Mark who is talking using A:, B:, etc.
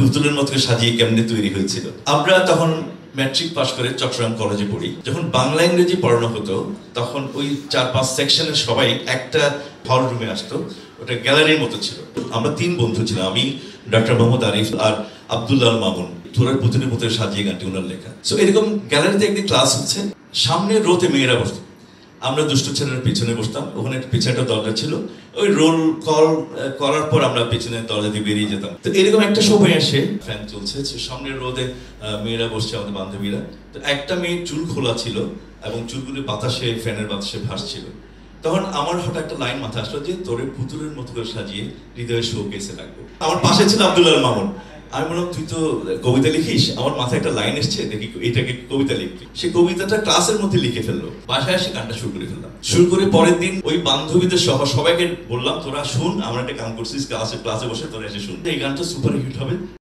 A: পুতুলের মতো সাজিয়ে কেমনে তৈরি হয়েছিল। আমরা তখন ম্যাট্রিক পাস করে চট্টগ্রাম কলেজে পড়ি। যখন বাংলা ইংরেজি পড়ানো হতো তখন ওই 4-5 সেকশনের সবাই একটা হল রুমে আসতো, ওটা গ্যালারির মতো ছিল। আমরা 3 বন্ধু ছিলাম, আমি, ডক্টর মোহাম্মদ আরিফ আর আব্দুল্লাহ মামুন। তোরা পুতুলের মতো সাজিয়ে গানটি ওনার লেখা। সো এরকম গ্যালারিতে একটি ক্লাস হচ্ছে, সামনে রোতে মেয়েরা বসতো, আমরা দুষ্ট ছেলের পিছনে বসতাম। ওখানে পিছনে একটা দরজা ছিল, ওই রোল কল করার পর আমরা পিছনে দরজা দিয়ে বেরিয়ে যেতাম। তো এরকম একটা সময় আসে, ফ্যান চলছে, সামনের রোদে মেয়েরা বসছে, আমাদের বান্ধবীরা। তো একটা মেয়ের চুল খোলা ছিল এবং চুলগুলি বাতাসে, ফ্যানের বাতাসে ভাসছিল। তখন আমার হঠাৎ একটা লাইন মাথায় আসলো যে তোরে পুতুলের মতো করে সাজিয়ে হৃদয়ের শোকেসে রাখবো। আমার পাশে ছিল আব্দুল্লাহ মামুন। আমি বললাম তুই তো কবিতা লিখিস, আমার মাথায় একটা লাইন এসছে, দেখি এটাকে কবিতা লিখবি। সে কবিতাটা ক্লাসের মধ্যে লিখে ফেললো, বাসায় এসে গানটা শুরু করে ফেললাম। শুরু করে পরের দিন ওই বান্ধবীদের সহ সবাইকে বললাম তোরা শুন, আমরা একটা গান করছিস, ক্লাসে বসে তোরা এসে শুন, এই গানটা সুপার হিট হবে।